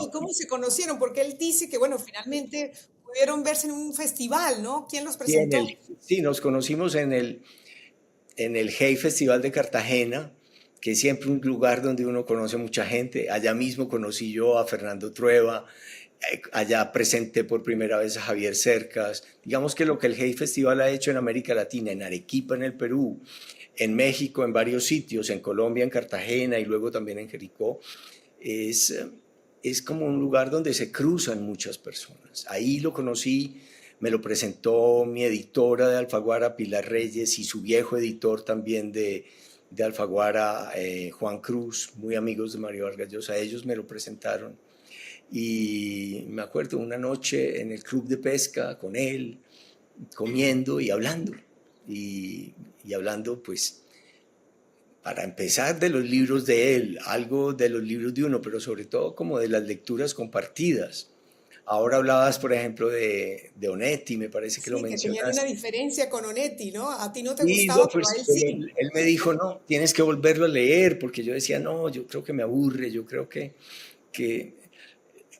y cómo se conocieron? Porque él dice que, bueno, finalmente pudieron verse en un festival, ¿no? ¿Quién los Sí, presentó? sí, nos conocimos en el Hey Festival de Cartagena, que es siempre un lugar donde uno conoce mucha gente. Allá mismo conocí yo a Fernando Trueba, allá presenté por primera vez a Javier Cercas. Digamos que lo que el Hey Festival ha hecho en América Latina, en Arequipa, en el Perú, en México, en varios sitios, en Colombia, en Cartagena y luego también en Jericó, es, es como un lugar donde se cruzan muchas personas. Ahí lo conocí, me lo presentó mi editora de Alfaguara, Pilar Reyes, y su viejo editor también de Alfaguara, Juan Cruz, muy amigos de Mario Vargas Llosa. Ellos me lo presentaron. Y me acuerdo una noche en el club de pesca con él, comiendo y hablando. Y hablando, pues, para empezar de los libros de él, algo de los libros de uno, pero sobre todo como de las lecturas compartidas. Ahora hablabas, por ejemplo, de Onetti, me parece que lo Sí, que tenían una mencionaste. diferencia con Onetti, ¿no? A ti no te Y no, gustaba, pero a pues él sí. él me dijo, no, tienes que volverlo a leer, porque yo decía, no, yo creo que me aburre, yo creo que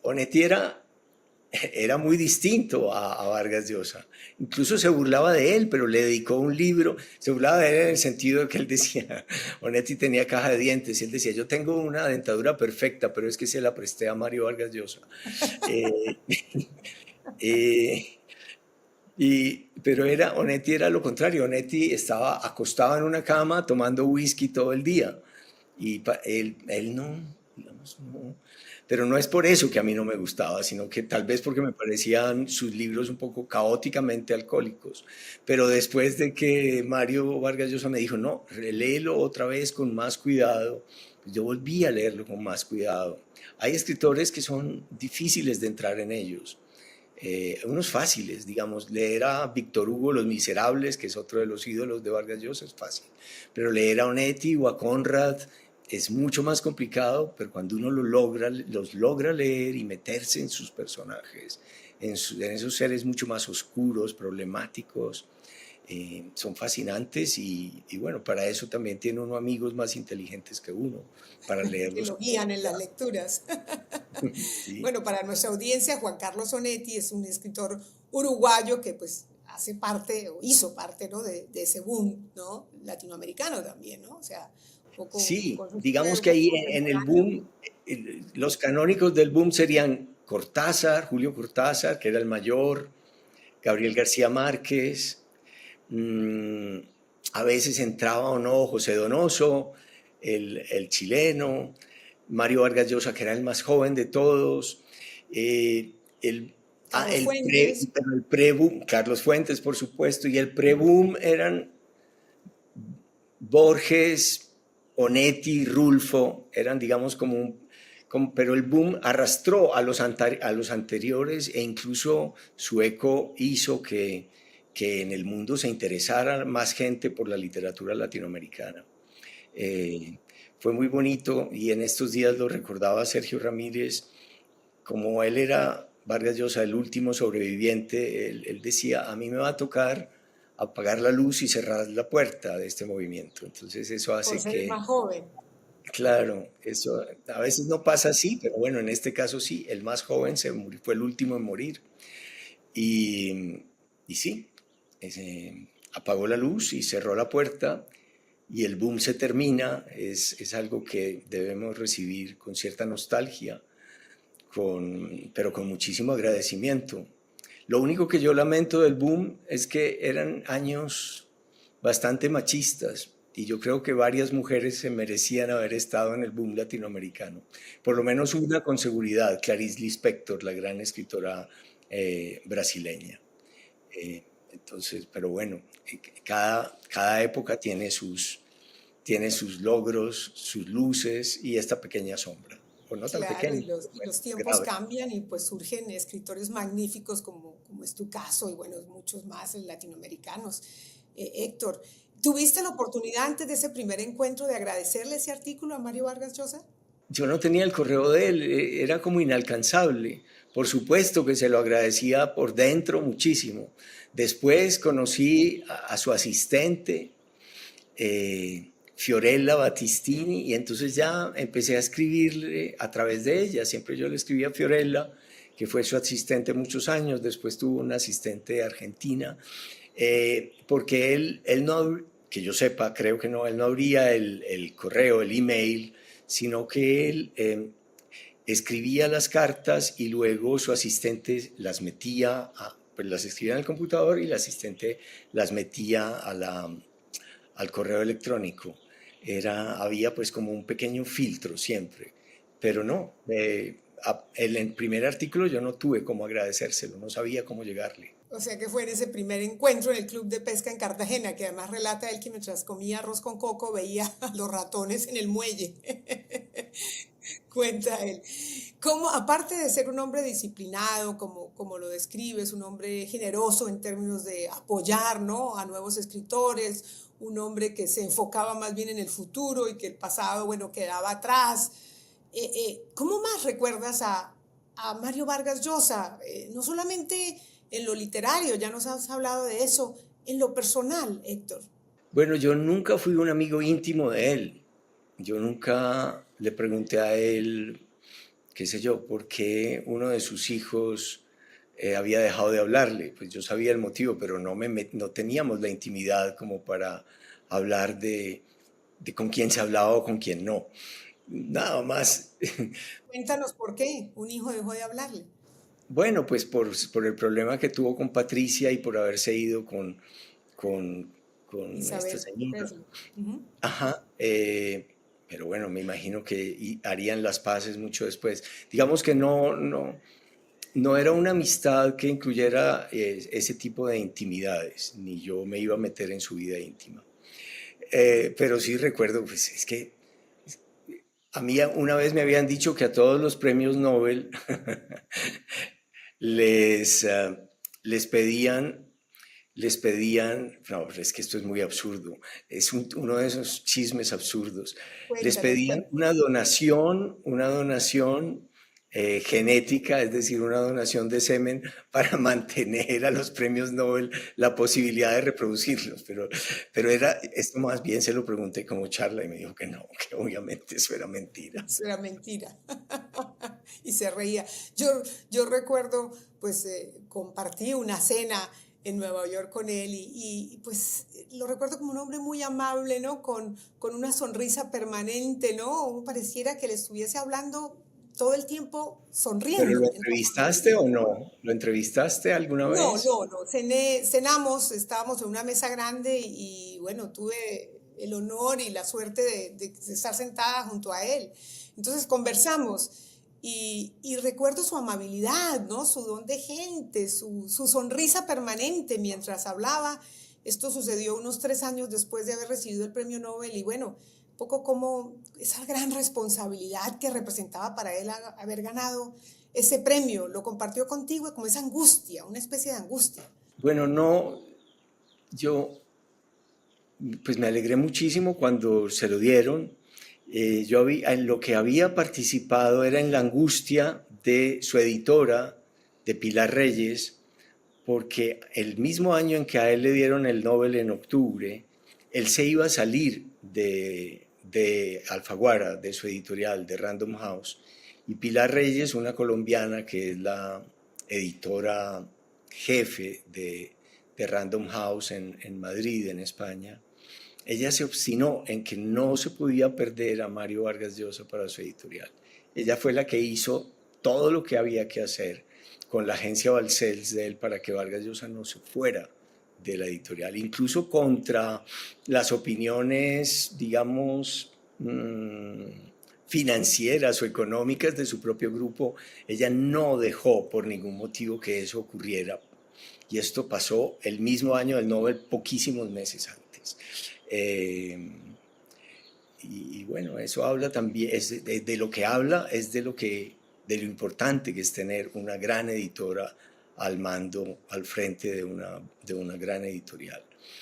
Onetti era muy distinto a Vargas Llosa. Incluso se burlaba de él, pero le dedicó un libro. Se burlaba de él en el sentido de que él decía, Onetti tenía caja de dientes, y él decía, yo tengo una dentadura perfecta, pero es que se la presté a Mario Vargas Llosa. Eh, eh, pero Onetti era lo contrario. Onetti estaba acostado en una cama tomando whisky todo el día. Y él no, digamos, no. Pero no es por eso que a mí no me gustaba, sino que tal vez porque me parecían sus libros un poco caóticamente alcohólicos. Pero después de que Mario Vargas Llosa me dijo, no, reléelo otra vez con más cuidado, pues yo volví a leerlo con más cuidado. Hay escritores que son difíciles de entrar en ellos, unos fáciles, digamos, leer a Víctor Hugo, Los Miserables, que es otro de los ídolos de Vargas Llosa, es fácil, pero leer a Onetti o a Conrad es mucho más complicado, pero cuando uno los logra leer y meterse en sus personajes, en esos seres mucho más oscuros, problemáticos, son fascinantes y bueno, para eso también tiene uno amigos más inteligentes que uno, para Que leerlos lo con guían en las cuidado. lecturas. Sí. Bueno, para nuestra audiencia, Juan Carlos Onetti es un escritor uruguayo que pues hace parte o hizo parte, ¿no? de ese boom, ¿no? Latinoamericano también, ¿no? O sea, un poco Sí, con su digamos un que poco ahí en el contemporáneo. boom, los canónicos del boom serían Cortázar, Julio Cortázar, que era el mayor, Gabriel García Márquez, mm, a veces entraba o no José Donoso, el chileno, Mario Vargas Llosa, que era el más joven de todos, eh, el, Carlos Fuentes. pero el pre-boom, Carlos Fuentes, por supuesto, y el pre-boom eran Borges, Onetti, Rulfo, eran digamos pero el boom arrastró a los anteriores e incluso su eco hizo que en el mundo se interesara más gente por la literatura latinoamericana. Eh, Fue muy bonito y en estos días lo recordaba Sergio Ramírez, como él era Vargas Llosa, el último sobreviviente, él decía, a mí me va a tocar apagar la luz y cerrar la puerta de este movimiento. Entonces eso Por hace ser el que, más joven. claro, eso a veces no pasa así, pero bueno, en este caso sí, el más joven fue el último en morir. Y, y sí, apagó la luz y cerró la puerta y el boom se termina, es algo que debemos recibir con cierta nostalgia, pero con muchísimo agradecimiento. Lo único que yo lamento del boom es que eran años bastante machistas y yo creo que varias mujeres se merecían haber estado en el boom latinoamericano. Por lo menos una con seguridad, Clarice Lispector, la gran escritora brasileña. Entonces, pero bueno, cada época tiene sus logros, sus luces y esta pequeña sombra, o no tan Claro, pequeña, pero y bueno, los tiempos grave. cambian y pues surgen escritores magníficos como es tu caso y bueno, muchos más latinoamericanos. Héctor, ¿tuviste la oportunidad antes de ese primer encuentro de agradecerle ese artículo a Mario Vargas Llosa? Yo no tenía el correo de él, era como inalcanzable. Por supuesto que se lo agradecía por dentro muchísimo. Después conocí a su asistente, Fiorella Battistini, y entonces ya empecé a escribirle a través de ella. Siempre yo le escribía a Fiorella, que fue su asistente muchos años, después tuvo una asistente argentina, porque él no, que yo sepa, creo que no, él no abría el correo, el email, sino que él escribía las cartas y luego su asistente las metía, pues las escribía en el computador y el asistente las metía al correo electrónico. Había pues como un pequeño filtro siempre, pero no, el primer artículo yo no tuve cómo agradecérselo, no sabía cómo llegarle. O sea que fue en ese primer encuentro en el club de pesca en Cartagena, que además relata él que mientras comía arroz con coco veía a los ratones en el muelle. Cuenta él. Como, aparte de ser un hombre disciplinado, como lo describes, un hombre generoso en términos de apoyar, ¿no?, a nuevos escritores, un hombre que se enfocaba más bien en el futuro y que el pasado, bueno, quedaba atrás. ¿Cómo más recuerdas a Mario Vargas Llosa? No solamente en lo literario, ya nos has hablado de eso, en lo personal, Héctor. Bueno, yo nunca fui un amigo íntimo de él. Yo nunca le pregunté a él, qué sé yo, por qué uno de sus hijos había dejado de hablarle. Pues yo sabía el motivo, pero no teníamos la intimidad como para hablar de con quién se hablaba o con quién no. Nada más. Cuéntanos por qué un hijo dejó de hablarle. Bueno, pues por el problema que tuvo con Patricia y por haberse ido con, con esta Isabel señora. Presley. Ujú. Ajá, pero bueno, me imagino que harían las paces mucho después. Digamos que no era una amistad que incluyera ese tipo de intimidades, ni yo me iba a meter en su vida íntima. Pero sí recuerdo, pues es que a mí una vez me habían dicho que a todos los premios Nobel les, uh, les pedían no, es que esto es muy absurdo, es uno de esos chismes absurdos. Les Cuéntanos, pedían cuéntanos. una donación genética, es decir, una donación de semen para mantener a los premios Nobel la posibilidad de reproducirlos. Pero esto más bien se lo pregunté como charla y me dijo que no, que obviamente eso era mentira. Eso era mentira. Y se reía. Yo recuerdo, pues compartí una cena en Nueva York con él pues lo recuerdo como un hombre muy amable, ¿no? Con una sonrisa permanente, ¿no? Pareciera que le estuviese hablando todo el tiempo ¿Pero lo sonriendo. Entonces, entrevistaste o no? ¿Lo entrevistaste alguna no, vez? no, no. Cenamos, estábamos en una mesa grande y bueno, tuve el honor y la suerte de estar sentada junto a él. Entonces conversamos y recuerdo su amabilidad, ¿no? Su don de gente, su sonrisa permanente mientras hablaba. Esto sucedió unos 3 años después de haber recibido el premio Nobel y bueno, un poco como esa gran responsabilidad que representaba para él haber ganado ese premio, lo compartió contigo como esa angustia, una especie de angustia. Bueno, no, yo pues me alegré muchísimo cuando se lo dieron. En lo que había participado era en la angustia de su editora, de Pilar Reyes, porque el mismo año en que a él le dieron el Nobel en octubre, él se iba a salir de Alfaguara, de su editorial, de Random House, y Pilar Reyes, una colombiana que es la editora jefe de Random House en Madrid, en España, ella se obstinó en que no se podía perder a Mario Vargas Llosa para su editorial. Ella fue la que hizo todo lo que había que hacer con la agencia Balcells de él para que Vargas Llosa no se fuera de la editorial, incluso contra las opiniones, digamos, financieras o económicas de su propio grupo. Ella no dejó por ningún motivo que eso ocurriera. Y esto pasó el mismo año del Nobel, poquísimos meses antes. Eh, y bueno, eso habla también, de lo que habla, es de lo importante que es tener una gran editora al mando, al frente de una gran editorial.